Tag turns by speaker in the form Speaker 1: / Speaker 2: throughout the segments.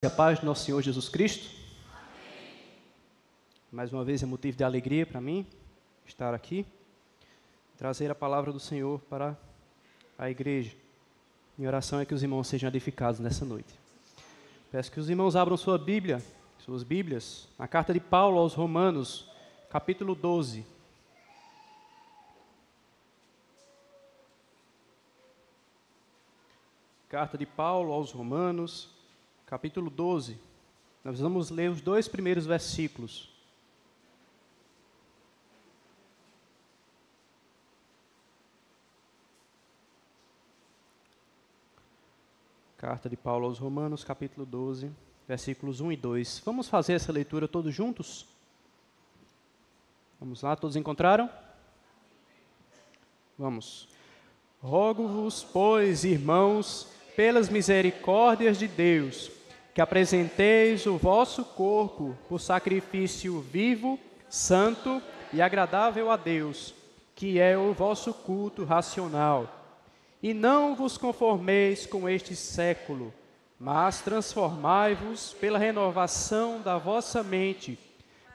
Speaker 1: A paz do nosso Senhor Jesus Cristo. Amém. Mais uma vez é motivo de alegria para mim estar aqui, trazer a palavra do Senhor para a igreja. Minha oração é que os irmãos sejam edificados nessa noite. Peço que os irmãos abram suas Bíblias, na carta de Paulo aos Romanos, capítulo 12. Carta de Paulo aos Romanos, capítulo 12, nós vamos ler os dois primeiros versículos. Carta de Paulo aos Romanos, capítulo 12, versículos 1 e 2. Vamos fazer essa leitura todos juntos? Vamos lá, todos encontraram? Vamos. Rogo-vos, pois, irmãos, pelas misericórdias de Deus, que apresenteis o vosso corpo por sacrifício vivo, santo e agradável a Deus, que é o vosso culto racional. E não vos conformeis com este século, mas transformai-vos pela renovação da vossa mente,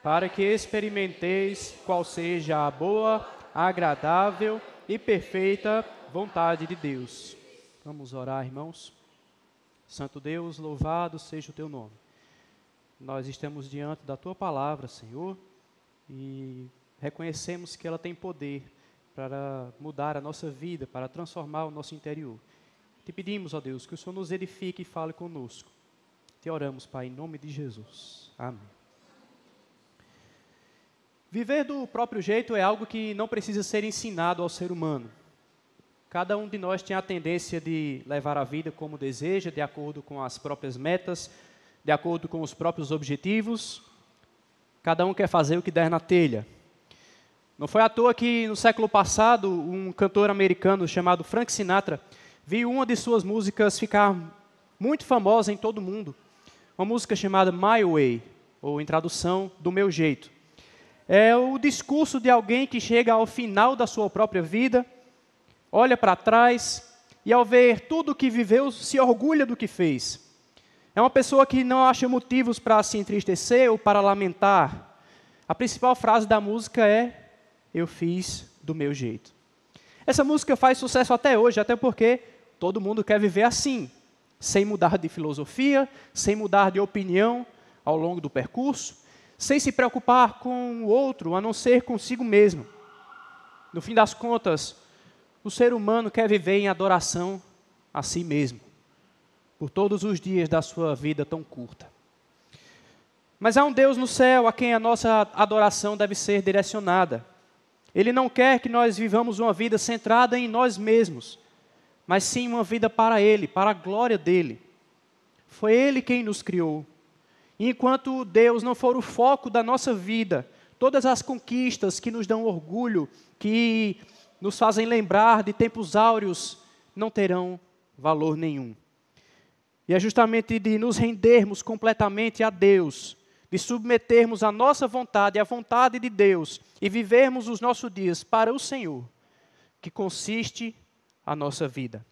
Speaker 1: para que experimenteis qual seja a boa, agradável e perfeita vontade de Deus. Vamos orar, irmãos. Santo Deus, louvado seja o teu nome. Nós estamos diante da tua palavra, Senhor, e reconhecemos que ela tem poder para mudar a nossa vida, para transformar o nosso interior. Te pedimos, ó Deus, que o Senhor nos edifique e fale conosco. Te oramos, Pai, em nome de Jesus. Amém. Viver do próprio jeito é algo que não precisa ser ensinado ao ser humano. Cada um de nós tem a tendência de levar a vida como deseja, de acordo com as próprias metas, de acordo com os próprios objetivos. Cada um quer fazer o que der na telha. Não foi à toa que, no século passado, um cantor americano chamado Frank Sinatra viu uma de suas músicas ficar muito famosa em todo o mundo. Uma música chamada My Way, ou em tradução, Do Meu Jeito. É o discurso de alguém que chega ao final da sua própria vida, olha para trás e, ao ver tudo o que viveu, se orgulha do que fez. É uma pessoa que não acha motivos para se entristecer ou para lamentar. A principal frase da música é: eu fiz do meu jeito. Essa música faz sucesso até hoje, até porque todo mundo quer viver assim, sem mudar de filosofia, sem mudar de opinião ao longo do percurso, sem se preocupar com o outro, a não ser consigo mesmo. No fim das contas, o ser humano quer viver em adoração a si mesmo, por todos os dias da sua vida tão curta. Mas há um Deus no céu a quem a nossa adoração deve ser direcionada. Ele não quer que nós vivamos uma vida centrada em nós mesmos, mas sim uma vida para Ele, para a glória dEle. Foi Ele quem nos criou. E enquanto Deus não for o foco da nossa vida, todas as conquistas que nos dão orgulho, que nos fazem lembrar de tempos áureos, não terão valor nenhum. E é justamente de nos rendermos completamente a Deus, de submetermos a nossa vontade à vontade de Deus e vivermos os nossos dias para o Senhor, que consiste a nossa vida.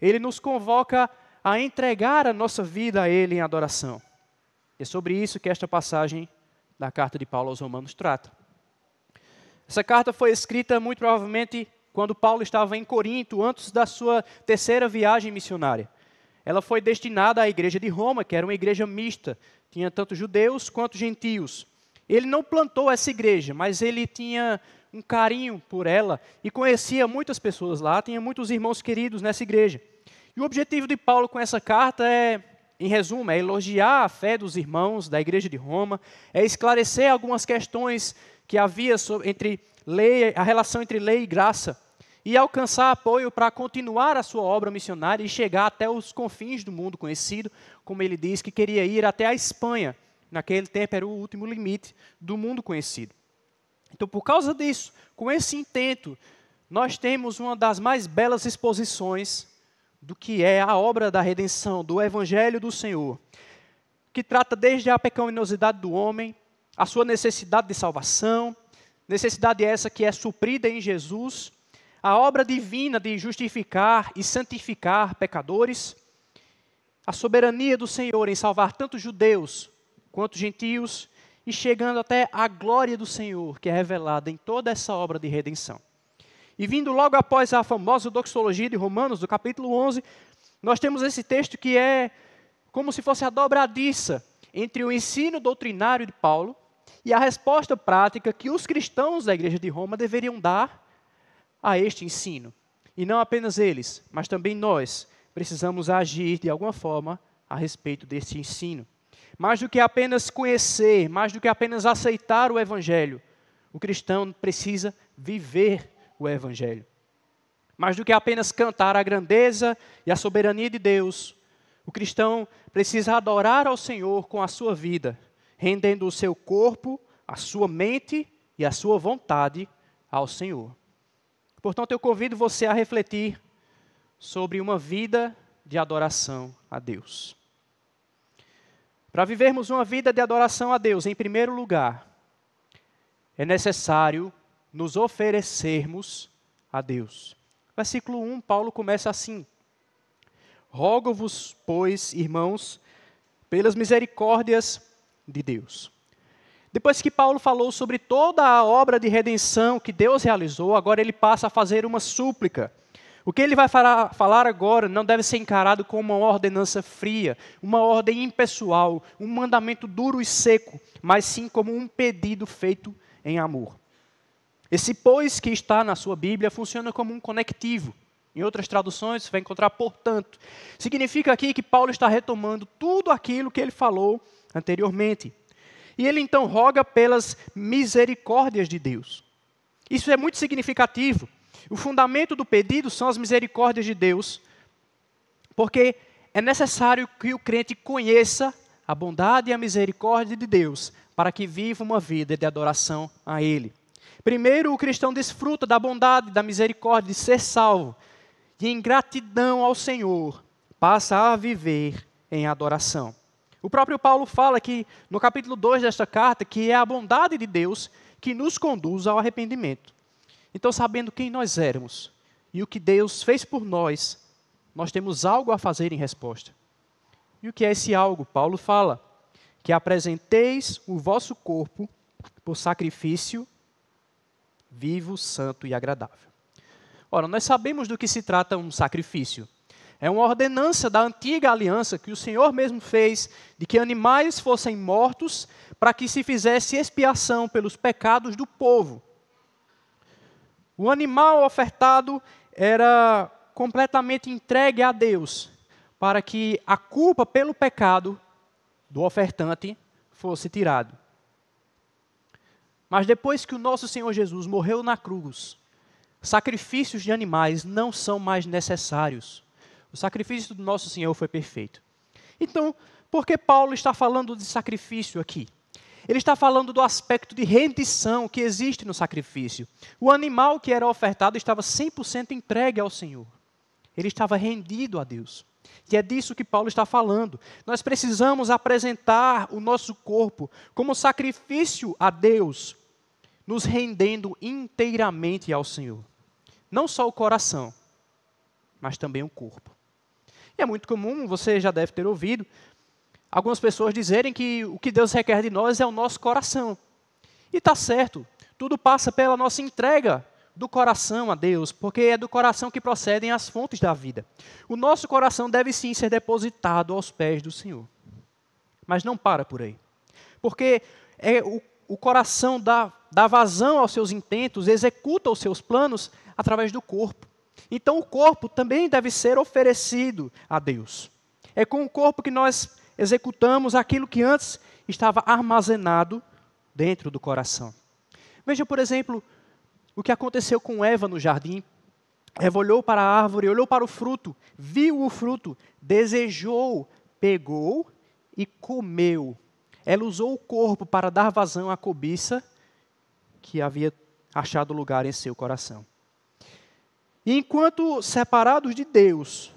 Speaker 1: Ele nos convoca a entregar a nossa vida a Ele em adoração. É sobre isso que esta passagem da carta de Paulo aos Romanos trata. Essa carta foi escrita muito provavelmente quando Paulo estava em Corinto, antes da sua terceira viagem missionária. Ela foi destinada à igreja de Roma, que era uma igreja mista, tinha tanto judeus quanto gentios. Ele não plantou essa igreja, mas ele tinha um carinho por ela e conhecia muitas pessoas lá, tinha muitos irmãos queridos nessa igreja. E o objetivo de Paulo com essa carta é, em resumo, é elogiar a fé dos irmãos da igreja de Roma, é esclarecer algumas questões que havia entre lei, a relação entre lei e graça, e alcançar apoio para continuar a sua obra missionária e chegar até os confins do mundo conhecido, como ele diz que queria ir até a Espanha. Naquele tempo era o último limite do mundo conhecido. Então, por causa disso, com esse intento, nós temos uma das mais belas exposições do que é a obra da redenção, do Evangelho do Senhor, que trata desde a pecaminosidade do homem, a sua necessidade de salvação, necessidade essa que é suprida em Jesus, a obra divina de justificar e santificar pecadores, a soberania do Senhor em salvar tanto judeus quanto gentios, e chegando até a glória do Senhor, que é revelada em toda essa obra de redenção. E vindo logo após a famosa doxologia de Romanos, do capítulo 11, nós temos esse texto que é como se fosse a dobradiça entre o ensino doutrinário de Paulo e a resposta prática que os cristãos da igreja de Roma deveriam dar a este ensino. E não apenas eles, mas também nós precisamos agir de alguma forma a respeito deste ensino. Mais do que apenas conhecer, mais do que apenas aceitar o Evangelho, o cristão precisa viver o Evangelho. Mais do que apenas cantar a grandeza e a soberania de Deus, o cristão precisa adorar ao Senhor com a sua vida, rendendo o seu corpo, a sua mente e a sua vontade ao Senhor. Portanto, eu convido você a refletir sobre uma vida de adoração a Deus. Para vivermos uma vida de adoração a Deus, em primeiro lugar, é necessário nos oferecermos a Deus. Versículo 1, Paulo começa assim: rogo-vos, pois, irmãos, pelas misericórdias de Deus. Depois que Paulo falou sobre toda a obra de redenção que Deus realizou, agora ele passa a fazer uma súplica. O que ele vai falar agora não deve ser encarado como uma ordenança fria, uma ordem impessoal, um mandamento duro e seco, mas sim como um pedido feito em amor. Esse pois que está na sua Bíblia funciona como um conectivo. Em outras traduções você vai encontrar portanto. Significa aqui que Paulo está retomando tudo aquilo que ele falou anteriormente. E ele então roga pelas misericórdias de Deus. Isso é muito significativo. O fundamento do pedido são as misericórdias de Deus, porque é necessário que o crente conheça a bondade e a misericórdia de Deus, para que viva uma vida de adoração a Ele. Primeiro, o cristão desfruta da bondade, da misericórdia de ser salvo, e em gratidão ao Senhor, passa a viver em adoração. O próprio Paulo fala que, no capítulo 2 desta carta, que é a bondade de Deus que nos conduz ao arrependimento. Então, sabendo quem nós éramos e o que Deus fez por nós, nós temos algo a fazer em resposta. E o que é esse algo? Paulo fala que apresenteis o vosso corpo por sacrifício vivo, santo e agradável. Ora, nós sabemos do que se trata um sacrifício. É uma ordenança da antiga aliança que o Senhor mesmo fez de que animais fossem mortos para que se fizesse expiação pelos pecados do povo. O animal ofertado era completamente entregue a Deus, para que a culpa pelo pecado do ofertante fosse tirado. Mas depois que o nosso Senhor Jesus morreu na cruz, sacrifícios de animais não são mais necessários. O sacrifício do nosso Senhor foi perfeito. Então, por que Paulo está falando de sacrifício aqui? Ele está falando do aspecto de rendição que existe no sacrifício. O animal que era ofertado estava 100% entregue ao Senhor. Ele estava rendido a Deus. E é disso que Paulo está falando. Nós precisamos apresentar o nosso corpo como sacrifício a Deus, nos rendendo inteiramente ao Senhor. Não só o coração, mas também o corpo. E é muito comum, você já deve ter ouvido, algumas pessoas dizerem que o que Deus requer de nós é o nosso coração. E está certo, tudo passa pela nossa entrega do coração a Deus, porque é do coração que procedem as fontes da vida. O nosso coração deve sim ser depositado aos pés do Senhor. Mas não para por aí. Porque o coração dá vazão aos seus intentos, executa os seus planos através do corpo. Então o corpo também deve ser oferecido a Deus. É com o corpo que nós executamos aquilo que antes estava armazenado dentro do coração. Veja, por exemplo, o que aconteceu com Eva no jardim. Eva olhou para a árvore, olhou para o fruto, viu o fruto, desejou, pegou e comeu. Ela usou o corpo para dar vazão à cobiça que havia achado lugar em seu coração. E enquanto separados de Deus,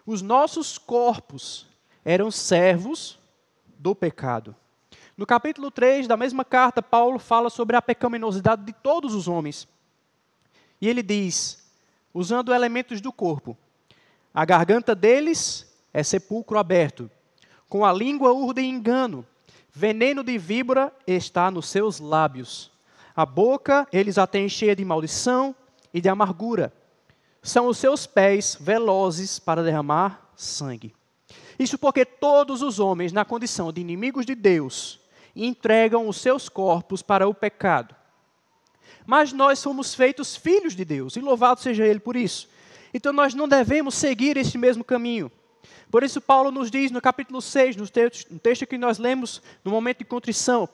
Speaker 1: os nossos corpos eram servos do pecado. No capítulo 3 da mesma carta, Paulo fala sobre a pecaminosidade de todos os homens. E ele diz, usando elementos do corpo, a garganta deles é sepulcro aberto. Com a língua urdem engano. Veneno de víbora está nos seus lábios. A boca eles a têm cheia de maldição e de amargura. São os seus pés velozes para derramar sangue. Isso porque todos os homens, na condição de inimigos de Deus, entregam os seus corpos para o pecado. Mas nós somos feitos filhos de Deus, e louvado seja Ele por isso. Então nós não devemos seguir esse mesmo caminho. Por isso Paulo nos diz no capítulo 6, no texto que nós lemos no momento de contrição: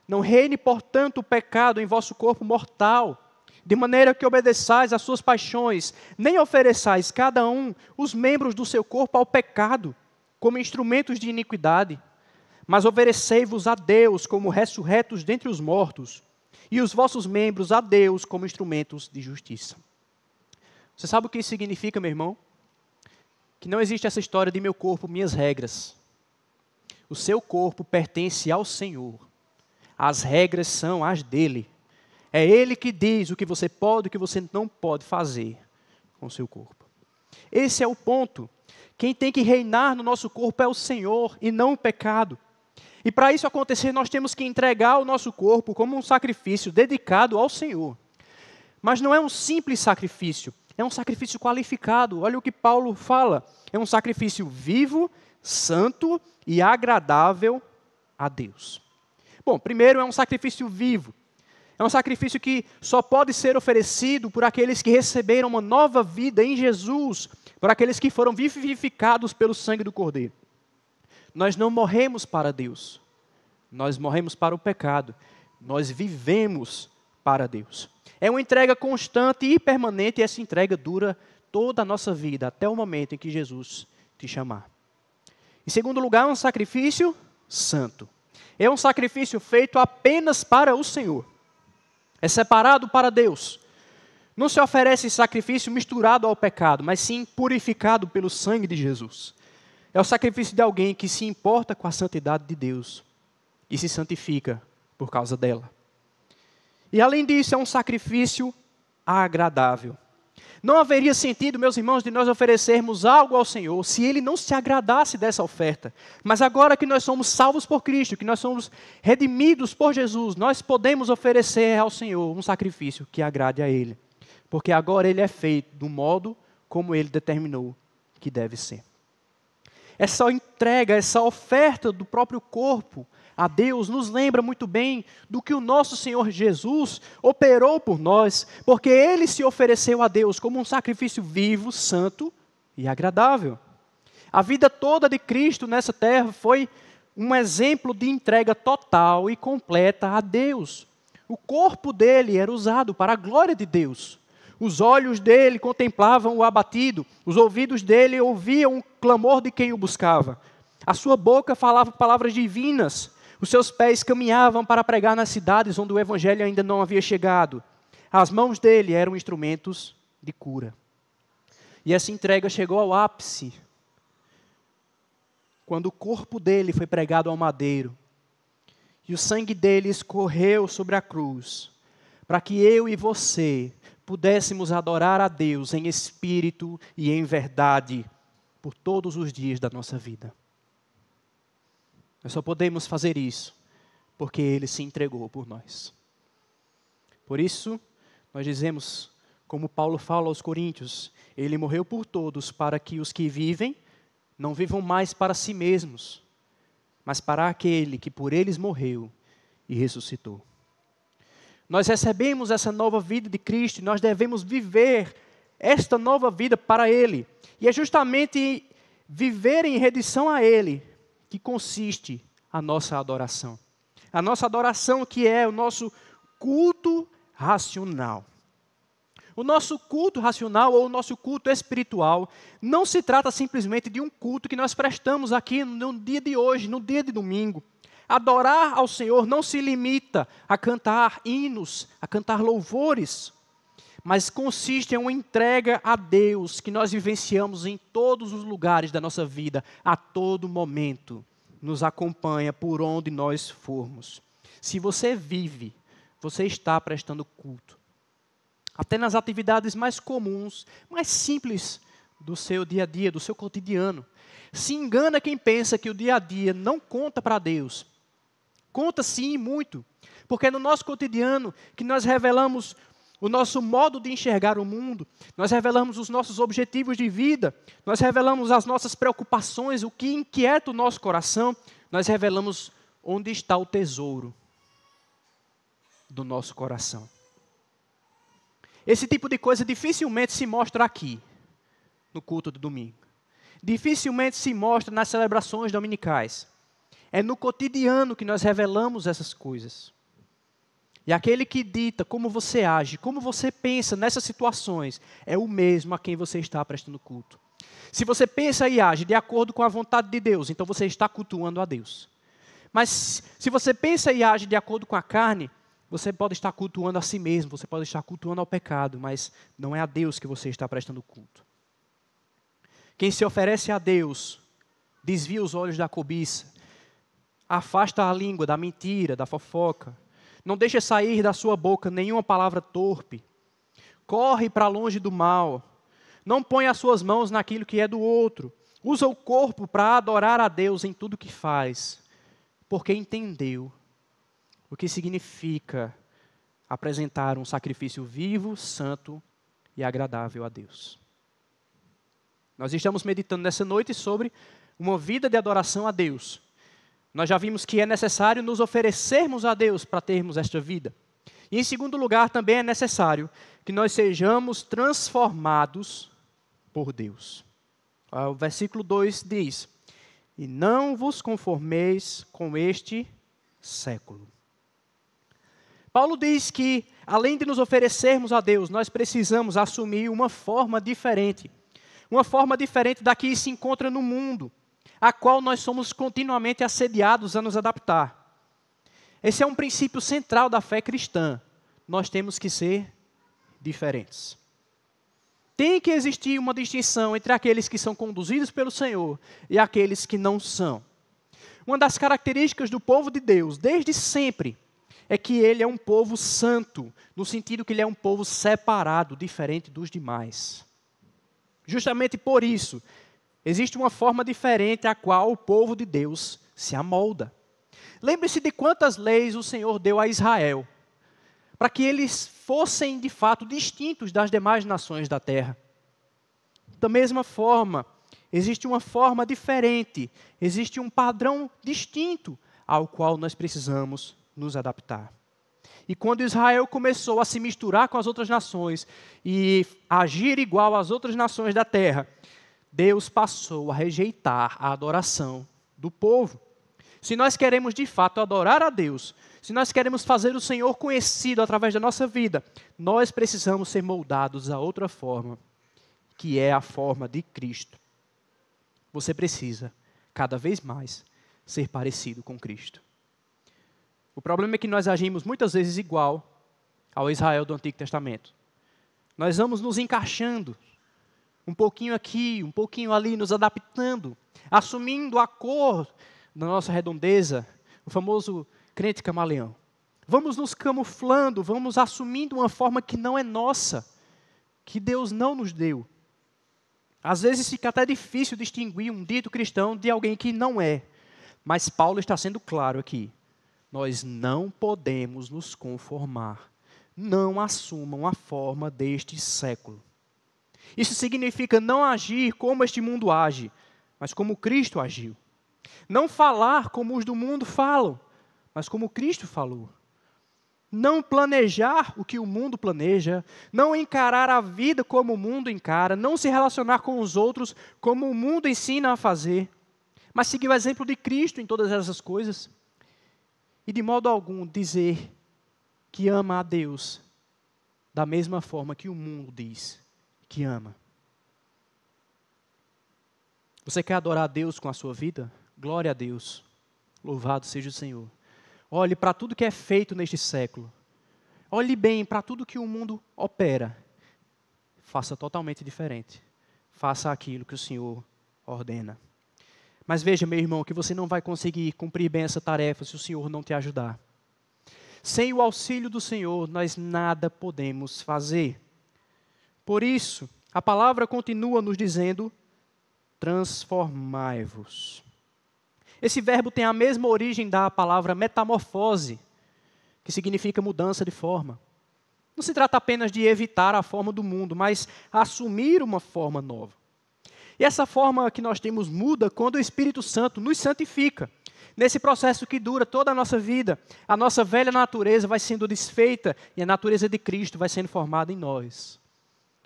Speaker 1: não reine, portanto, o pecado em vosso corpo mortal, de maneira que obedeçais às suas paixões, nem ofereçais cada um os membros do seu corpo ao pecado, como instrumentos de iniquidade, mas oferecei-vos a Deus como ressurretos dentre os mortos, e os vossos membros a Deus como instrumentos de justiça. Você sabe o que isso significa, meu irmão? Que não existe essa história de meu corpo, minhas regras. O seu corpo pertence ao Senhor. As regras são as dele. É Ele que diz o que você pode e o que você não pode fazer com o seu corpo. Esse é o ponto. Quem tem que reinar no nosso corpo é o Senhor e não o pecado. E para isso acontecer, nós temos que entregar o nosso corpo como um sacrifício dedicado ao Senhor. Mas não é um simples sacrifício, é um sacrifício qualificado. Olha o que Paulo fala. É um sacrifício vivo, santo e agradável a Deus. Bom, primeiro é um sacrifício vivo. É um sacrifício que só pode ser oferecido por aqueles que receberam uma nova vida em Jesus, por aqueles que foram vivificados pelo sangue do Cordeiro. Nós não morremos para Deus, nós morremos para o pecado, nós vivemos para Deus. É uma entrega constante e permanente, e essa entrega dura toda a nossa vida, até o momento em que Jesus te chamar. Em segundo lugar, é um sacrifício santo. É um sacrifício feito apenas para o Senhor. É separado para Deus. Não se oferece sacrifício misturado ao pecado, mas sim purificado pelo sangue de Jesus. É o sacrifício de alguém que se importa com a santidade de Deus e se santifica por causa dela. E além disso, é um sacrifício agradável. Não haveria sentido, meus irmãos, de nós oferecermos algo ao Senhor se Ele não se agradasse dessa oferta. Mas agora que nós somos salvos por Cristo, que nós somos redimidos por Jesus, nós podemos oferecer ao Senhor um sacrifício que agrade a Ele. Porque agora Ele é feito do modo como Ele determinou que deve ser. Essa entrega, essa oferta do próprio corpo a Deus nos lembra muito bem do que o nosso Senhor Jesus operou por nós, porque Ele se ofereceu a Deus como um sacrifício vivo, santo e agradável. A vida toda de Cristo nessa terra foi um exemplo de entrega total e completa a Deus. O corpo dele era usado para a glória de Deus. Os olhos dele contemplavam o abatido, os ouvidos dele ouviam o clamor de quem o buscava. A sua boca falava palavras divinas, os seus pés caminhavam para pregar nas cidades onde o evangelho ainda não havia chegado. As mãos dele eram instrumentos de cura. E essa entrega chegou ao ápice quando o corpo dele foi pregado ao madeiro e o sangue dele escorreu sobre a cruz, para que eu e você pudéssemos adorar a Deus em espírito e em verdade por todos os dias da nossa vida. Nós só podemos fazer isso porque Ele se entregou por nós. Por isso, nós dizemos, como Paulo fala aos Coríntios, Ele morreu por todos para que os que vivem não vivam mais para si mesmos, mas para aquele que por eles morreu e ressuscitou. Nós recebemos essa nova vida de Cristo e nós devemos viver esta nova vida para Ele. E é justamente viver em rendição a Ele que consiste a nossa adoração. A nossa adoração que é o nosso culto racional. O nosso culto racional ou o nosso culto espiritual não se trata simplesmente de um culto que nós prestamos aqui no dia de hoje, no dia de domingo. Adorar ao Senhor não se limita a cantar hinos, a cantar louvores, mas consiste em uma entrega a Deus que nós vivenciamos em todos os lugares da nossa vida, a todo momento, nos acompanha por onde nós formos. Se você vive, você está prestando culto. Até nas atividades mais comuns, mais simples do seu dia a dia, do seu cotidiano. Se engana quem pensa que o dia a dia não conta para Deus. Conta sim, muito. Porque é no nosso cotidiano que nós revelamos o nosso modo de enxergar o mundo, nós revelamos os nossos objetivos de vida, nós revelamos as nossas preocupações, o que inquieta o nosso coração, nós revelamos onde está o tesouro do nosso coração. Esse tipo de coisa dificilmente se mostra aqui, no culto do domingo. Dificilmente se mostra nas celebrações dominicais. É no cotidiano que nós revelamos essas coisas. E aquele que dita como você age, como você pensa nessas situações, é o mesmo a quem você está prestando culto. Se você pensa e age de acordo com a vontade de Deus, então você está cultuando a Deus. Mas se você pensa e age de acordo com a carne, você pode estar cultuando a si mesmo, você pode estar cultuando ao pecado, mas não é a Deus que você está prestando culto. Quem se oferece a Deus, desvia os olhos da cobiça, afasta a língua da mentira, da fofoca, não deixa sair da sua boca nenhuma palavra torpe, corre para longe do mal, não põe as suas mãos naquilo que é do outro, usa o corpo para adorar a Deus em tudo que faz, porque entendeu o que significa apresentar um sacrifício vivo, santo e agradável a Deus. Nós estamos meditando nessa noite sobre uma vida de adoração a Deus. Nós já vimos que é necessário nos oferecermos a Deus para termos esta vida. E em segundo lugar, também é necessário que nós sejamos transformados por Deus. O versículo 2 diz: e não vos conformeis com este século. Paulo diz que, além de nos oferecermos a Deus, nós precisamos assumir uma forma diferente. Uma forma diferente da que se encontra no mundo, a qual nós somos continuamente assediados a nos adaptar. Esse é um princípio central da fé cristã. Nós temos que ser diferentes. Tem que existir uma distinção entre aqueles que são conduzidos pelo Senhor e aqueles que não são. Uma das características do povo de Deus, desde sempre, é que ele é um povo santo, no sentido que ele é um povo separado, diferente dos demais. Justamente por isso, existe uma forma diferente a qual o povo de Deus se amolda. Lembre-se de quantas leis o Senhor deu a Israel, para que eles fossem de fato distintos das demais nações da terra. Da mesma forma, existe uma forma diferente, existe um padrão distinto ao qual nós precisamos nos adaptar. E quando Israel começou a se misturar com as outras nações e agir igual às outras nações da terra, Deus passou a rejeitar a adoração do povo. Se nós queremos de fato adorar a Deus, se nós queremos fazer o Senhor conhecido através da nossa vida, nós precisamos ser moldados a outra forma, que é a forma de Cristo. Você precisa, cada vez mais, ser parecido com Cristo. O problema é que nós agimos muitas vezes igual ao Israel do Antigo Testamento. Nós vamos nos encaixando, um pouquinho aqui, um pouquinho ali, nos adaptando, assumindo a cor da nossa redondeza, o famoso crente camaleão. Vamos nos camuflando, vamos assumindo uma forma que não é nossa, que Deus não nos deu. Às vezes fica até difícil distinguir um dito cristão de alguém que não é. Mas Paulo está sendo claro aqui. Nós não podemos nos conformar. Não assumam a forma deste século. Isso significa não agir como este mundo age, mas como Cristo agiu. Não falar como os do mundo falam, mas como Cristo falou. Não planejar o que o mundo planeja, não encarar a vida como o mundo encara, não se relacionar com os outros como o mundo ensina a fazer, mas seguir o exemplo de Cristo em todas essas coisas. E de modo algum dizer que ama a Deus da mesma forma que o mundo diz que ama. Você quer adorar a Deus com a sua vida? Glória a Deus. Louvado seja o Senhor. Olhe para tudo que é feito neste século. Olhe bem para tudo que o mundo opera. Faça totalmente diferente. Faça aquilo que o Senhor ordena. Mas veja, meu irmão, que você não vai conseguir cumprir bem essa tarefa se o Senhor não te ajudar. Sem o auxílio do Senhor, nós nada podemos fazer. Por isso, A palavra continua nos dizendo: transformai-vos. Esse verbo tem a mesma origem da palavra metamorfose, que significa mudança de forma. Não se trata apenas de evitar a forma do mundo, mas assumir uma forma nova. E essa forma que nós temos muda quando o Espírito Santo nos santifica. Nesse processo que dura toda a nossa vida, a nossa velha natureza vai sendo desfeita e a natureza de Cristo vai sendo formada em nós.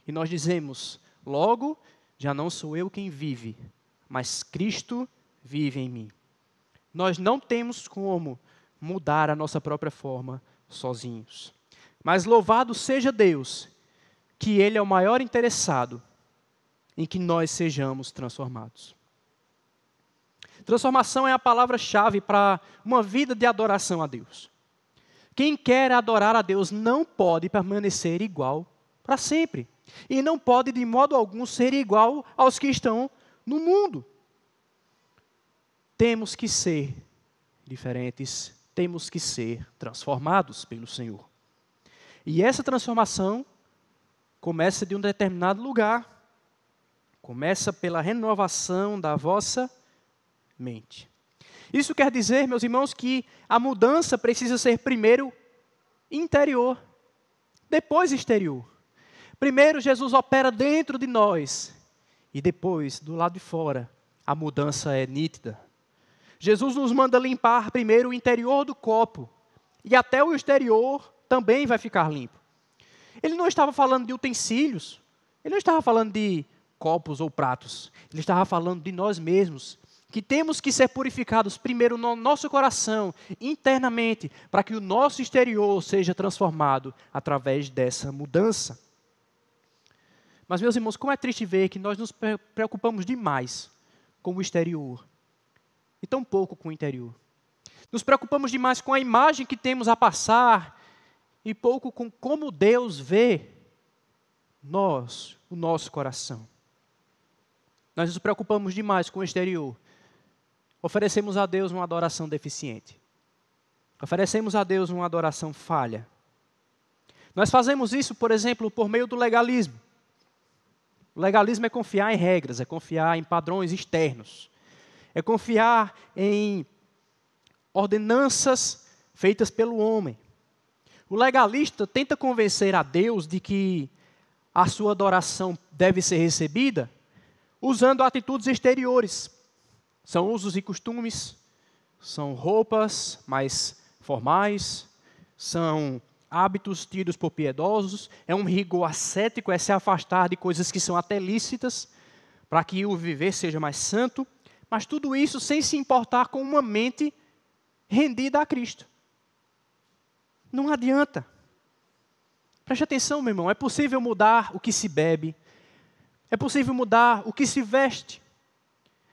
Speaker 1: E nós dizemos: logo, já não sou eu quem vive, mas Cristo vive em mim. Nós não temos como mudar a nossa própria forma sozinhos. Mas louvado seja Deus, que Ele é o maior interessado em que nós sejamos transformados. Transformação é a palavra-chave para uma vida de adoração a Deus. Quem quer adorar a Deus não pode permanecer igual para sempre. E não pode, de modo algum, ser igual aos que estão no mundo. Temos que ser diferentes, temos que ser transformados pelo Senhor. E essa transformação começa de um determinado lugar. Começa pela renovação da vossa mente. Isso quer dizer, meus irmãos, que a mudança precisa ser primeiro interior, depois exterior. Primeiro Jesus opera dentro de nós e depois, do lado de fora, a mudança é nítida. Jesus nos manda limpar primeiro o interior do copo e até o exterior também vai ficar limpo. Ele não estava falando de utensílios, ele não estava falando de copos ou pratos, ele estava falando de nós mesmos, que temos que ser purificados primeiro no nosso coração, internamente, para que o nosso exterior seja transformado através dessa mudança. Mas, meus irmãos, como é triste ver que nós nos preocupamos demais com o exterior e tão pouco com o interior. Nos preocupamos demais com a imagem que temos a passar e pouco com como Deus vê nós, o nosso coração. Nós nos preocupamos demais com o exterior. Oferecemos a Deus uma adoração deficiente. Oferecemos a Deus uma adoração falha. Nós fazemos isso, por exemplo, por meio do legalismo. O legalismo é confiar em regras, é confiar em padrões externos. É confiar em ordenanças feitas pelo homem. O legalista tenta convencer a Deus de que a sua adoração deve ser recebida usando atitudes exteriores. São usos e costumes, são roupas mais formais, são hábitos tidos por piedosos, é um rigor ascético, é se afastar de coisas que são até lícitas, para que o viver seja mais santo, mas tudo isso sem se importar com uma mente rendida a Cristo. Não adianta. Preste atenção, meu irmão, é possível mudar o que se bebe, é possível mudar o que se veste,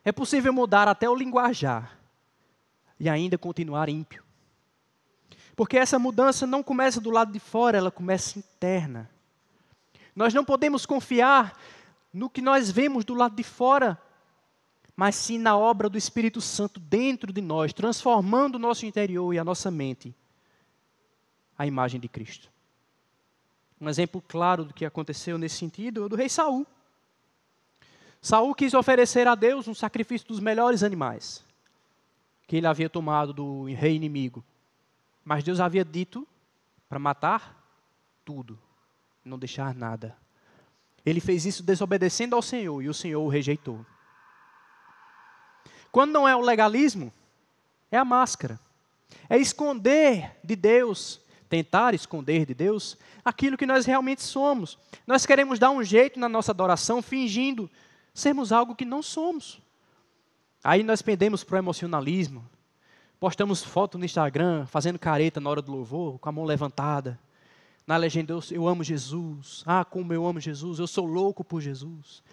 Speaker 1: é possível mudar até o linguajar e ainda continuar ímpio. Porque essa mudança não começa do lado de fora, ela começa interna. Nós não podemos confiar no que nós vemos do lado de fora, mas sim na obra do Espírito Santo dentro de nós, transformando o nosso interior e a nossa mente à imagem de Cristo. Um exemplo claro do que aconteceu nesse sentido é o do rei Saul. Saul quis oferecer a Deus um sacrifício dos melhores animais que ele havia tomado do rei inimigo. Mas Deus havia dito para matar tudo, não deixar nada. Ele fez isso desobedecendo ao Senhor e o Senhor o rejeitou. Quando não é o legalismo, é a máscara. É esconder de Deus, tentar esconder de Deus aquilo que nós realmente somos. Nós queremos dar um jeito na nossa adoração, fingindo sermos algo que não somos. Aí nós pendemos para o emocionalismo. Postamos foto no Instagram, fazendo careta na hora do louvor, com a mão levantada. Na legenda, eu amo Jesus. Ah, como eu amo Jesus, eu sou louco por Jesus.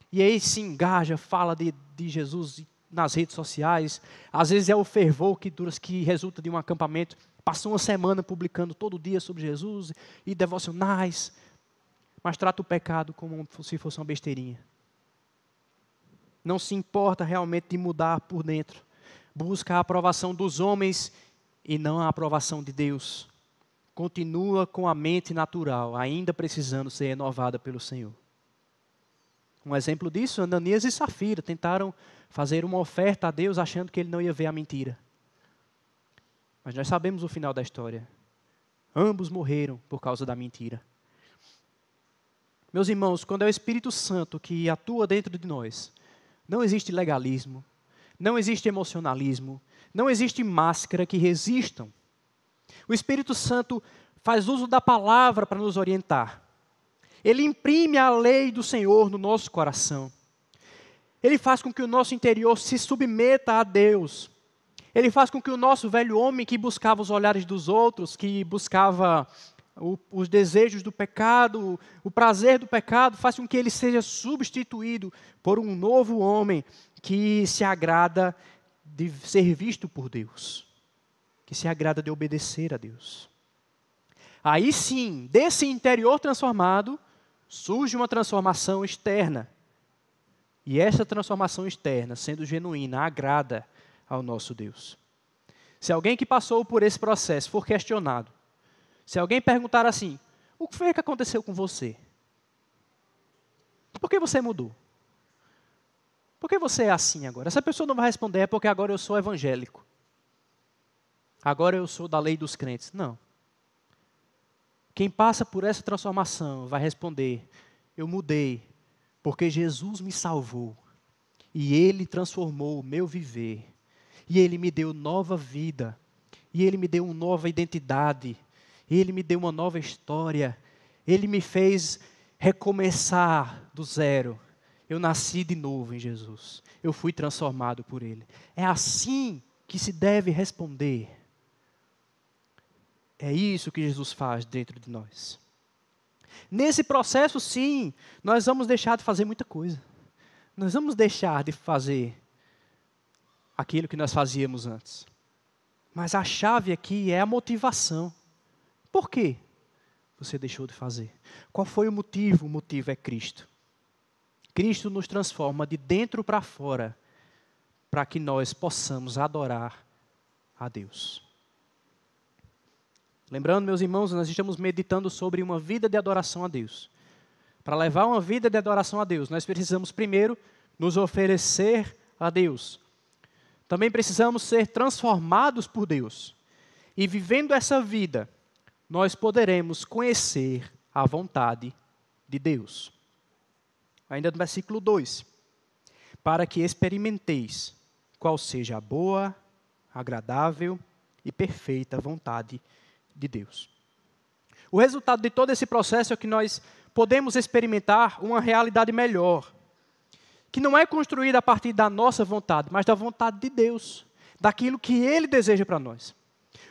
Speaker 1: E aí se engaja, fala de Jesus nas redes sociais. Às vezes é o fervor que resulta de um acampamento. Passou uma semana publicando todo dia sobre Jesus e devocionais. Mas trata o pecado como se fosse uma besteirinha. Não se importa realmente de mudar por dentro. Busca a aprovação dos homens e não a aprovação de Deus. Continua com a mente natural, ainda precisando ser renovada pelo Senhor. Um exemplo disso, Ananias e Safira tentaram fazer uma oferta a Deus achando que ele não ia ver a mentira. Mas nós sabemos o final da história. Ambos morreram por causa da mentira. Meus irmãos, quando é o Espírito Santo que atua dentro de nós, não existe legalismo, não existe emocionalismo, não existe máscara que resistam. O Espírito Santo faz uso da palavra para nos orientar. Ele imprime a lei do Senhor no nosso coração. Ele faz com que o nosso interior se submeta a Deus. Ele faz com que o nosso velho homem que buscava os olhares dos outros, que buscava os desejos do pecado, o prazer do pecado, faz com que ele seja substituído por um novo homem que se agrada de ser visto por Deus, que se agrada de obedecer a Deus. Aí sim, desse interior transformado, surge uma transformação externa. E essa transformação externa, sendo genuína, agrada ao nosso Deus. Se alguém que passou por esse processo for questionado, se alguém perguntar assim, o que foi que aconteceu com você? Por que você mudou? Por que você é assim agora? Essa pessoa não vai responder, é porque agora eu sou evangélico. Agora eu sou da lei dos crentes. Não. Quem passa por essa transformação vai responder, eu mudei, porque Jesus me salvou. E Ele transformou o meu viver. E Ele me deu nova vida. E Ele me deu uma nova identidade. Ele me deu uma nova história. Ele me fez recomeçar do zero. Eu nasci de novo em Jesus. Eu fui transformado por Ele. É assim que se deve responder. É isso que Jesus faz dentro de nós. Nesse processo, sim, nós vamos deixar de fazer muita coisa. Nós vamos deixar de fazer aquilo que nós fazíamos antes. Mas a chave aqui é a motivação. Por quê você deixou de fazer? Qual foi o motivo? O motivo é Cristo. Cristo nos transforma de dentro para fora, para que nós possamos adorar a Deus. Lembrando, meus irmãos, nós estamos meditando sobre uma vida de adoração a Deus. Para levar uma vida de adoração a Deus, nós precisamos primeiro nos oferecer a Deus. Também precisamos ser transformados por Deus. E vivendo essa vida, nós poderemos conhecer a vontade de Deus. Ainda no versículo 2. Para que experimenteis qual seja a boa, agradável e perfeita vontade de Deus. O resultado de todo esse processo é que nós podemos experimentar uma realidade melhor, que não é construída a partir da nossa vontade, mas da vontade de Deus, daquilo que Ele deseja para nós.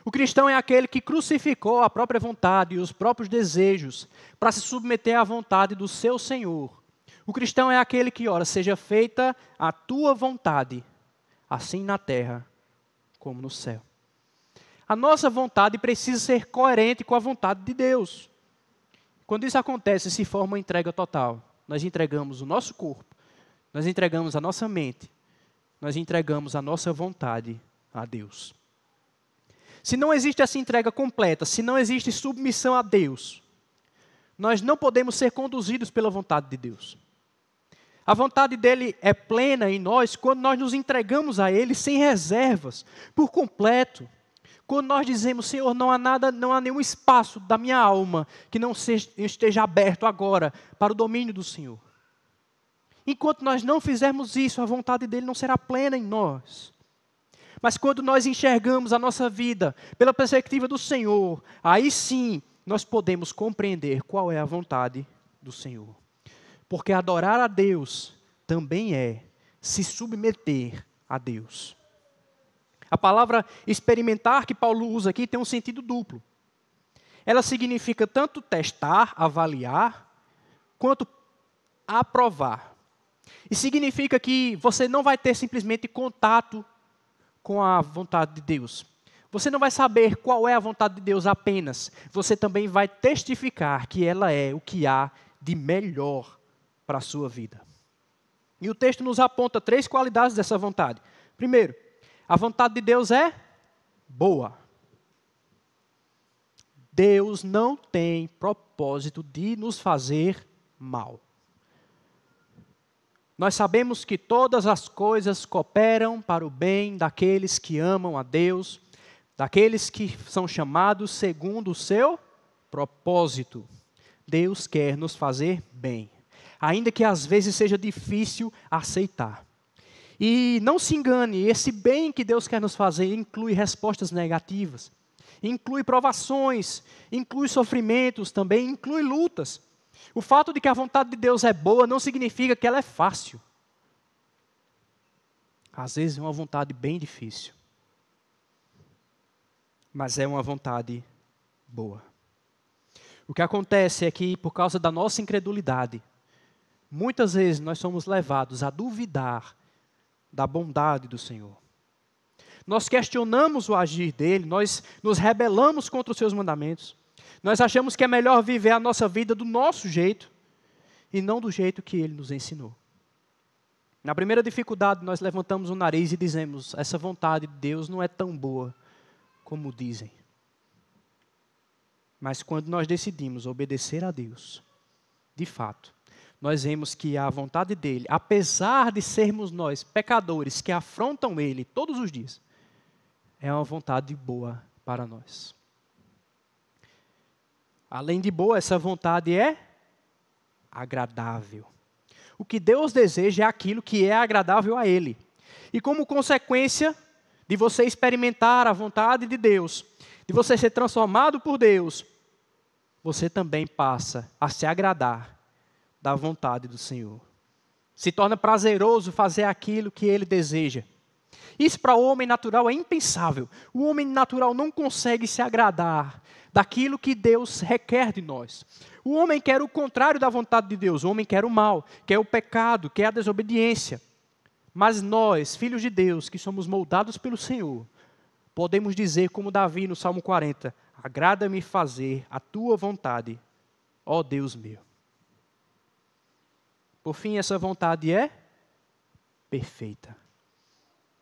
Speaker 1: O cristão é aquele que crucificou a própria vontade e os próprios desejos para se submeter à vontade do seu Senhor. O cristão é aquele que ora, seja feita a tua vontade, assim na terra como no céu. A nossa vontade precisa ser coerente com a vontade de Deus. Quando isso acontece, se forma uma entrega total. Nós entregamos o nosso corpo, nós entregamos a nossa mente, nós entregamos a nossa vontade a Deus. Se não existe essa entrega completa, se não existe submissão a Deus, nós não podemos ser conduzidos pela vontade de Deus. A vontade dele é plena em nós quando nós nos entregamos a Ele sem reservas, por completo. Quando nós dizemos, Senhor, não há nada, não há nenhum espaço da minha alma que não esteja aberto agora para o domínio do Senhor. Enquanto nós não fizermos isso, a vontade dele não será plena em nós. Mas quando nós enxergamos a nossa vida pela perspectiva do Senhor, aí sim nós podemos compreender qual é a vontade do Senhor. Porque adorar a Deus também é se submeter a Deus. A palavra experimentar que Paulo usa aqui tem um sentido duplo. Ela significa tanto testar, avaliar, quanto aprovar. E significa que você não vai ter simplesmente contato com a vontade de Deus. Você não vai saber qual é a vontade de Deus apenas. Você também vai testificar que ela é o que há de melhor para a sua vida. E o texto nos aponta 3 qualidades dessa vontade. Primeiro, a vontade de Deus é boa. Deus não tem propósito de nos fazer mal. Nós sabemos que todas as coisas cooperam para o bem daqueles que amam a Deus, daqueles que são chamados segundo o seu propósito. Deus quer nos fazer bem, ainda que às vezes seja difícil aceitar. E não se engane, esse bem que Deus quer nos fazer inclui respostas negativas, inclui provações, inclui sofrimentos, também inclui lutas. O fato de que a vontade de Deus é boa não significa que ela é fácil. Às vezes é uma vontade bem difícil, mas é uma vontade boa. O que acontece é que, por causa da nossa incredulidade, muitas vezes nós somos levados a duvidar da bondade do Senhor. Nós questionamos o agir dele, nós nos rebelamos contra os seus mandamentos. Nós achamos que é melhor viver a nossa vida do nosso jeito e não do jeito que ele nos ensinou. Na primeira dificuldade, nós levantamos o nariz e dizemos: essa vontade de Deus não é tão boa como dizem. Mas quando nós decidimos obedecer a Deus, de fato, nós vemos que a vontade dele, apesar de sermos nós pecadores que afrontam ele todos os dias, é uma vontade boa para nós. Além de boa, essa vontade é agradável. O que Deus deseja é aquilo que é agradável a Ele. E como consequência de você experimentar a vontade de Deus, de você ser transformado por Deus, você também passa a se agradar da vontade do Senhor. Se torna prazeroso fazer aquilo que Ele deseja. Isso para o homem natural é impensável. O homem natural não consegue se agradar daquilo que Deus requer de nós. O homem quer o contrário da vontade de Deus. O homem quer o mal, quer o pecado, quer a desobediência. Mas nós, filhos de Deus, que somos moldados pelo Senhor, podemos dizer como Davi no Salmo 40, agrada-me fazer a tua vontade, ó Deus meu. Por fim, essa vontade é perfeita.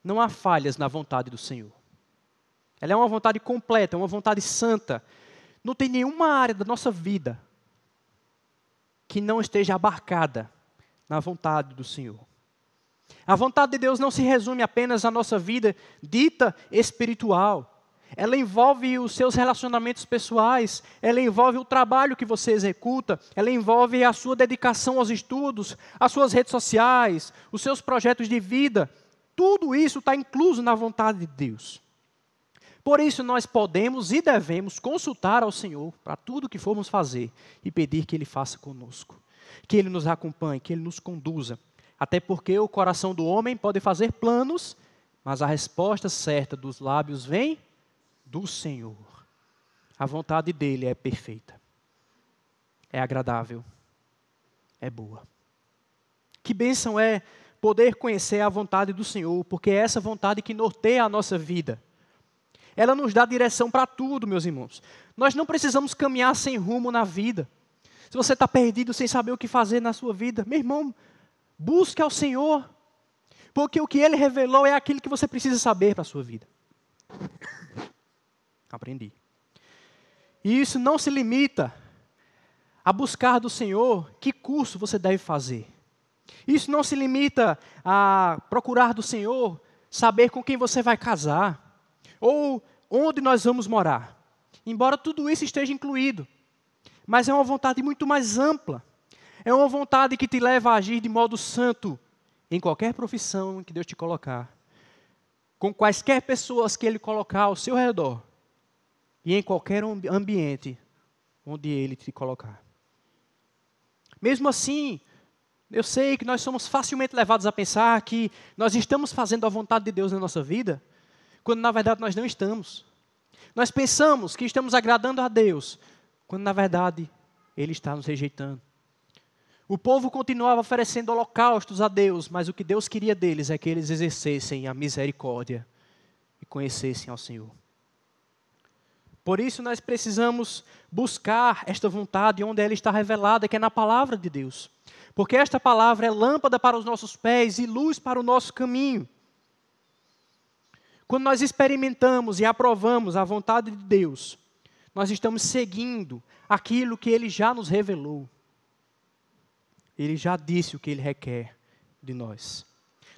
Speaker 1: Não há falhas na vontade do Senhor. Ela é uma vontade completa, uma vontade santa. Não tem nenhuma área da nossa vida que não esteja abarcada na vontade do Senhor. A vontade de Deus não se resume apenas à nossa vida dita espiritual. Ela envolve os seus relacionamentos pessoais, ela envolve o trabalho que você executa, ela envolve a sua dedicação aos estudos, as suas redes sociais, os seus projetos de vida. Tudo isso está incluso na vontade de Deus. Por isso nós podemos e devemos consultar ao Senhor para tudo que formos fazer e pedir que Ele faça conosco, que Ele nos acompanhe, que Ele nos conduza. Até porque o coração do homem pode fazer planos, mas a resposta certa dos lábios vem do Senhor. A vontade dEle é perfeita, é agradável, é boa. Que bênção é poder conhecer a vontade do Senhor, porque é essa vontade que norteia a nossa vida. Ela nos dá direção para tudo, meus irmãos. Nós não precisamos caminhar sem rumo na vida. Se você está perdido, sem saber o que fazer na sua vida, meu irmão, busque ao Senhor, porque o que Ele revelou é aquilo que você precisa saber para a sua vida. Aprendi. E isso não se limita a buscar do Senhor que curso você deve fazer. Isso não se limita a procurar do Senhor saber com quem você vai casar, ou onde nós vamos morar. Embora tudo isso esteja incluído, mas é uma vontade muito mais ampla. É uma vontade que te leva a agir de modo santo em qualquer profissão que Deus te colocar, com quaisquer pessoas que Ele colocar ao seu redor e em qualquer ambiente onde Ele te colocar. Mesmo assim, eu sei que nós somos facilmente levados a pensar que nós estamos fazendo a vontade de Deus na nossa vida, quando na verdade nós não estamos. Nós pensamos que estamos agradando a Deus, quando na verdade Ele está nos rejeitando. O povo continuava oferecendo holocaustos a Deus, mas o que Deus queria deles é que eles exercessem a misericórdia e conhecessem ao Senhor. Por isso nós precisamos buscar esta vontade onde ela está revelada, que é na palavra de Deus. Porque esta palavra é lâmpada para os nossos pés e luz para o nosso caminho. Quando nós experimentamos e aprovamos a vontade de Deus, nós estamos seguindo aquilo que Ele já nos revelou. Ele já disse o que Ele requer de nós.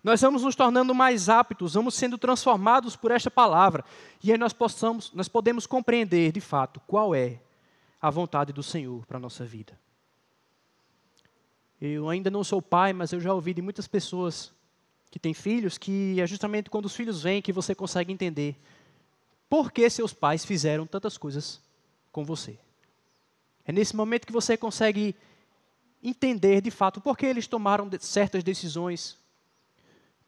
Speaker 1: Nós vamos nos tornando mais aptos, vamos sendo transformados por esta palavra. E aí nós podemos compreender, de fato, qual é a vontade do Senhor para a nossa vida. Eu ainda não sou pai, mas eu já ouvi de muitas pessoas que têm filhos, que é justamente quando os filhos vêm que você consegue entender por que seus pais fizeram tantas coisas com você. É nesse momento que você consegue entender, de fato, por que eles tomaram certas decisões,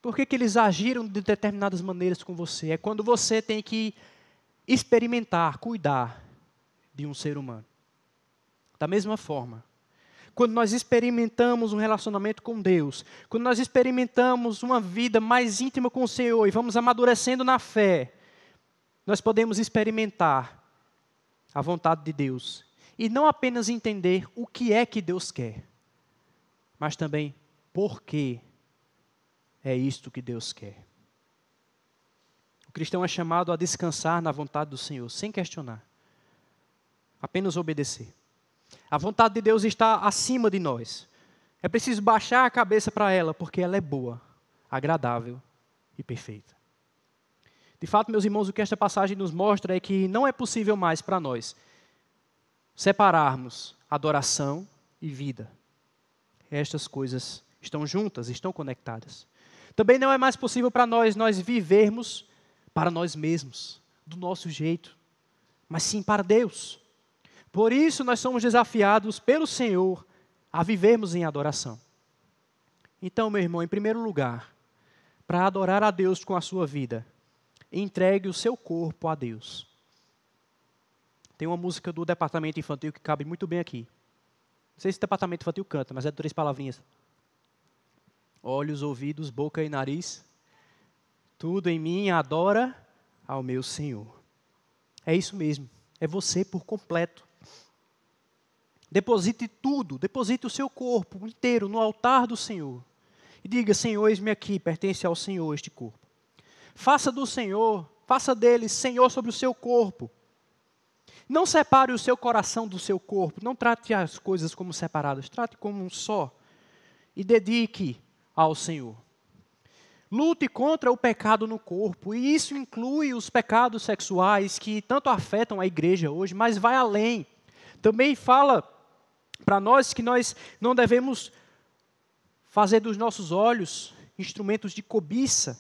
Speaker 1: por que eles agiram de determinadas maneiras com você. É quando você tem que experimentar, cuidar de um ser humano. Da mesma forma, quando nós experimentamos um relacionamento com Deus, quando nós experimentamos uma vida mais íntima com o Senhor e vamos amadurecendo na fé, nós podemos experimentar a vontade de Deus. E não apenas entender o que é que Deus quer, mas também por que é isto que Deus quer. O cristão é chamado a descansar na vontade do Senhor, sem questionar. Apenas obedecer. A vontade de Deus está acima de nós. É preciso baixar a cabeça para ela, porque ela é boa, agradável e perfeita. De fato, meus irmãos, o que esta passagem nos mostra é que não é possível mais para nós separarmos adoração e vida. Estas coisas estão juntas, estão conectadas. Também não é mais possível para nós vivermos para nós mesmos, do nosso jeito, mas sim para Deus. Por isso nós somos desafiados pelo Senhor a vivermos em adoração. Então, meu irmão, em primeiro lugar, para adorar a Deus com a sua vida, entregue o seu corpo a Deus. Tem uma música do Departamento Infantil que cabe muito bem aqui. Não sei se o Departamento Infantil canta, mas é de 3 palavrinhas. Olhos, ouvidos, boca e nariz, tudo em mim adora ao meu Senhor. É isso mesmo, é você por completo. Deposite tudo, deposite o seu corpo inteiro no altar do Senhor. E diga, Senhor, eis-me aqui, pertence ao Senhor este corpo. Faça do Senhor, faça dele Senhor sobre o seu corpo. Não separe o seu coração do seu corpo, não trate as coisas como separadas, trate como um só. E dedique ao Senhor. Lute contra o pecado no corpo, e isso inclui os pecados sexuais que tanto afetam a igreja hoje, mas vai além. Também fala para nós que nós não devemos fazer dos nossos olhos instrumentos de cobiça.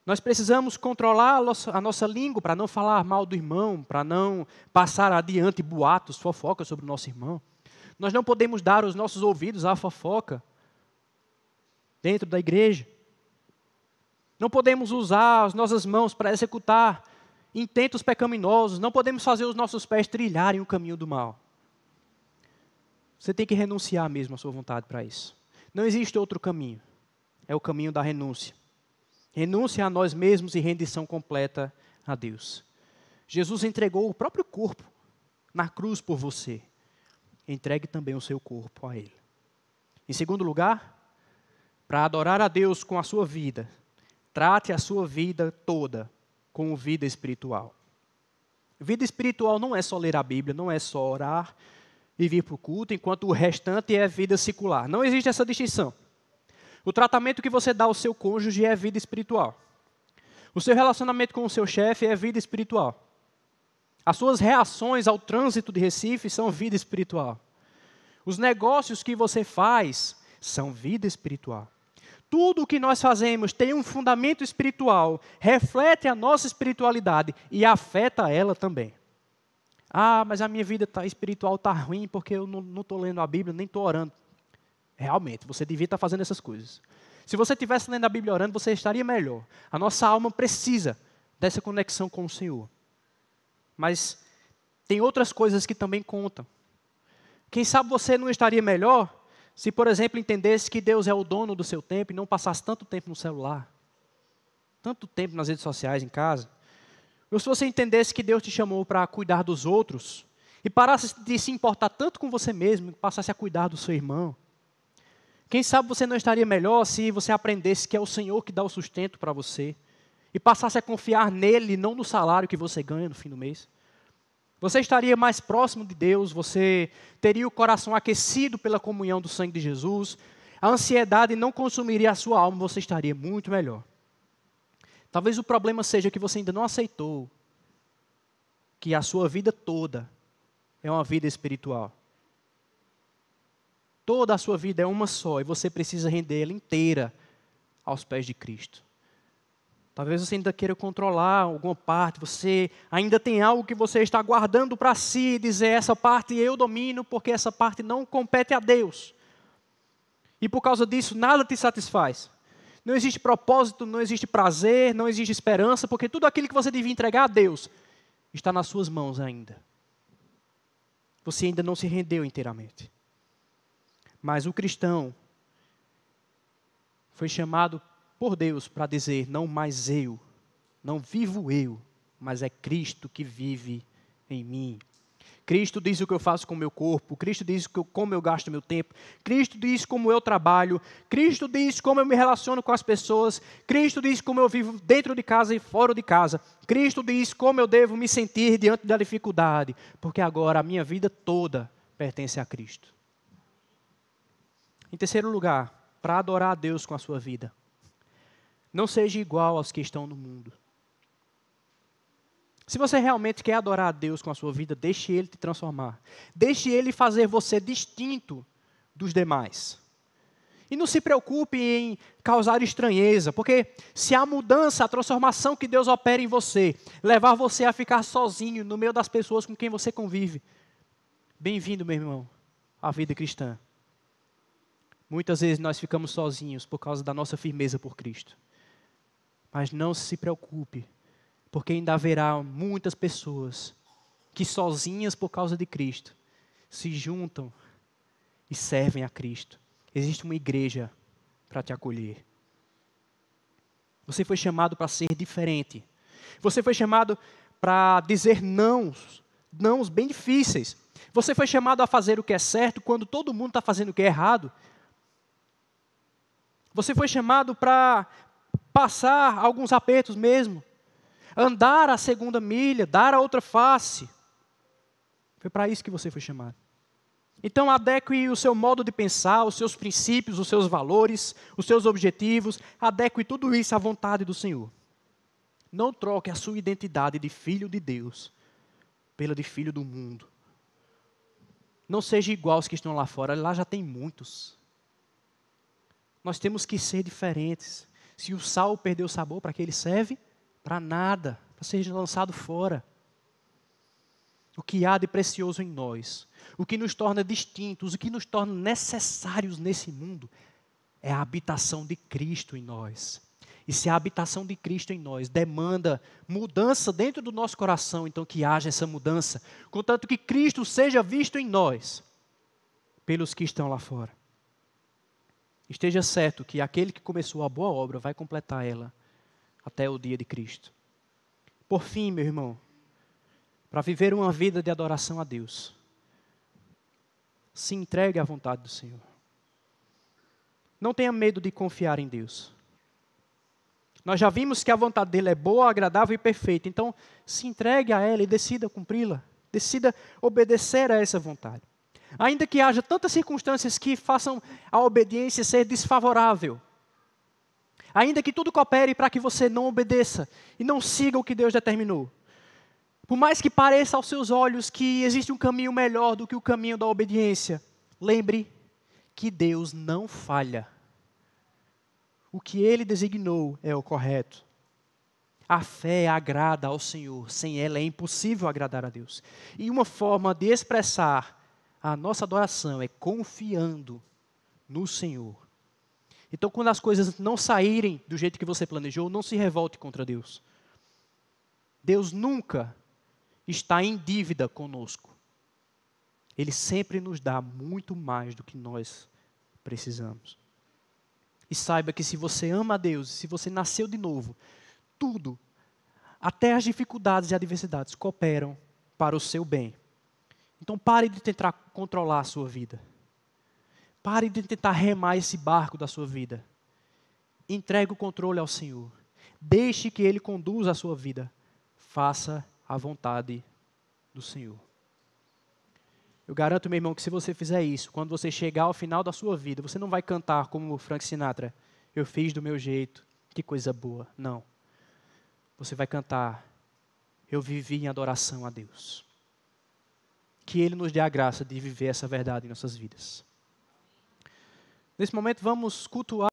Speaker 1: Nós precisamos controlar a nossa língua para não falar mal do irmão, para não passar adiante boatos, fofocas sobre o nosso irmão. Nós não podemos dar os nossos ouvidos à fofoca dentro da igreja. Não podemos usar as nossas mãos para executar intentos pecaminosos. Não podemos fazer os nossos pés trilharem o caminho do mal. Você tem que renunciar mesmo à sua vontade para isso. Não existe outro caminho. É o caminho da renúncia. Renúncia a nós mesmos e rendição completa a Deus. Jesus entregou o próprio corpo na cruz por você. Entregue também o seu corpo a Ele. Em segundo lugar, para adorar a Deus com a sua vida, trate a sua vida toda como vida espiritual. Vida espiritual não é só ler a Bíblia, não é só orar e vir para o culto, enquanto o restante é vida secular. Não existe essa distinção. O tratamento que você dá ao seu cônjuge é vida espiritual. O seu relacionamento com o seu chefe é vida espiritual. As suas reações ao trânsito de Recife são vida espiritual. Os negócios que você faz são vida espiritual. Tudo o que nós fazemos tem um fundamento espiritual, reflete a nossa espiritualidade e afeta ela também. Ah, mas a minha vida espiritual está ruim porque eu não estou lendo a Bíblia, nem estou orando. Realmente, você devia estar fazendo essas coisas. Se você estivesse lendo a Bíblia orando, você estaria melhor. A nossa alma precisa dessa conexão com o Senhor. Mas tem outras coisas que também contam. Quem sabe você não estaria melhor se, por exemplo, entendesse que Deus é o dono do seu tempo e não passasse tanto tempo no celular, tanto tempo nas redes sociais, em casa. Ou se você entendesse que Deus te chamou para cuidar dos outros e parasse de se importar tanto com você mesmo e passasse a cuidar do seu irmão. Quem sabe você não estaria melhor se você aprendesse que é o Senhor que dá o sustento para você e passasse a confiar nele, não no salário que você ganha no fim do mês. Você estaria mais próximo de Deus, você teria o coração aquecido pela comunhão do sangue de Jesus, a ansiedade não consumiria a sua alma, você estaria muito melhor. Talvez o problema seja que você ainda não aceitou que a sua vida toda é uma vida espiritual. Toda a sua vida é uma só e você precisa render ela inteira aos pés de Cristo. Talvez você ainda queira controlar alguma parte, você ainda tem algo que você está guardando para si e dizer, essa parte eu domino porque essa parte não compete a Deus. E por causa disso, nada te satisfaz. Não existe propósito, não existe prazer, não existe esperança, porque tudo aquilo que você devia entregar a Deus está nas suas mãos ainda. Você ainda não se rendeu inteiramente. Mas o cristão foi chamado por Deus para dizer, não mais eu, não vivo eu, mas é Cristo que vive em mim. Cristo diz o que eu faço com o meu corpo, Cristo diz como eu gasto meu tempo, Cristo diz como eu trabalho, Cristo diz como eu me relaciono com as pessoas, Cristo diz como eu vivo dentro de casa e fora de casa, Cristo diz como eu devo me sentir diante da dificuldade, porque agora a minha vida toda pertence a Cristo. Em terceiro lugar, para adorar a Deus com a sua vida, não seja igual aos que estão no mundo. Se você realmente quer adorar a Deus com a sua vida, deixe Ele te transformar. Deixe Ele fazer você distinto dos demais. E não se preocupe em causar estranheza, porque se a mudança, a transformação que Deus opera em você, levar você a ficar sozinho no meio das pessoas com quem você convive, bem-vindo, meu irmão, à vida cristã. Muitas vezes nós ficamos sozinhos por causa da nossa firmeza por Cristo. Mas não se preocupe, porque ainda haverá muitas pessoas que sozinhas por causa de Cristo se juntam e servem a Cristo. Existe uma igreja para te acolher. Você foi chamado para ser diferente. Você foi chamado para dizer nãos bem difíceis. Você foi chamado a fazer o que é certo quando todo mundo está fazendo o que é errado. Você foi chamado para passar alguns apertos mesmo. Andar a segunda milha, dar a outra face. Foi para isso que você foi chamado. Então adeque o seu modo de pensar, os seus princípios, os seus valores, os seus objetivos, adeque tudo isso à vontade do Senhor. Não troque a sua identidade de filho de Deus pela de filho do mundo. Não seja igual aos que estão lá fora, lá já tem muitos. Nós temos que ser diferentes. Se o sal perdeu o sabor, para que ele serve? Para nada, para ser lançado fora. O que há de precioso em nós, o que nos torna distintos, o que nos torna necessários nesse mundo, é a habitação de Cristo em nós. E se a habitação de Cristo em nós demanda mudança dentro do nosso coração, então que haja essa mudança, contanto que Cristo seja visto em nós, pelos que estão lá fora. Esteja certo que aquele que começou a boa obra vai completar ela até o dia de Cristo. Por fim, meu irmão, para viver uma vida de adoração a Deus, se entregue à vontade do Senhor. Não tenha medo de confiar em Deus. Nós já vimos que a vontade dele é boa, agradável e perfeita. Então, se entregue a ela e decida cumpri-la. Decida obedecer a essa vontade. Ainda que haja tantas circunstâncias que façam a obediência ser desfavorável. Ainda que tudo coopere para que você não obedeça e não siga o que Deus determinou. Por mais que pareça aos seus olhos que existe um caminho melhor do que o caminho da obediência, lembre que Deus não falha. O que Ele designou é o correto. A fé agrada ao Senhor. Sem ela é impossível agradar a Deus. E uma forma de expressar a nossa adoração é confiando no Senhor. Então, quando as coisas não saírem do jeito que você planejou, não se revolte contra Deus. Deus nunca está em dívida conosco. Ele sempre nos dá muito mais do que nós precisamos. E saiba que se você ama a Deus, se você nasceu de novo, tudo, até as dificuldades e adversidades, cooperam para o seu bem. Então pare de tentar controlar a sua vida. Pare de tentar remar esse barco da sua vida. Entregue o controle ao Senhor. Deixe que Ele conduza a sua vida. Faça a vontade do Senhor. Eu garanto, meu irmão, que se você fizer isso, quando você chegar ao final da sua vida, você não vai cantar como Frank Sinatra, eu fiz do meu jeito, que coisa boa. Não. Você vai cantar, eu vivi em adoração a Deus. Que Ele nos dê a graça de viver essa verdade em nossas vidas. Nesse momento, vamos cultuar